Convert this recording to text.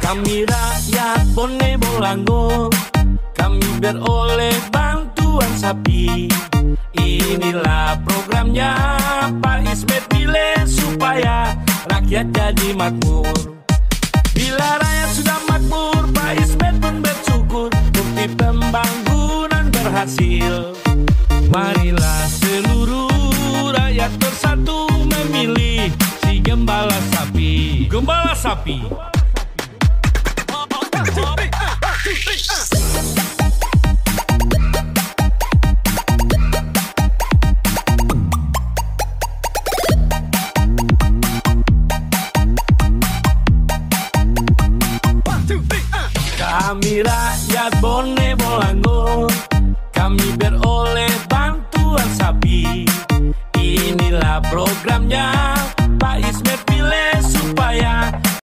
Kami rakyat Bone Bolango, kami beroleh bantuan sapi. Inilah programnya Pak Ismet pilih supaya rakyat jadi makmur. Bila rakyat sudah makmur, Pak Ismet pun bersyukur, bukti pembangunan berhasil. Marilah seluruh rakyat bersatu memilih si Gembala Sapi. Gembala Sapi. Kami rakyat Bone Bolango, kami beroleh bantuan sapi. Inilah programnya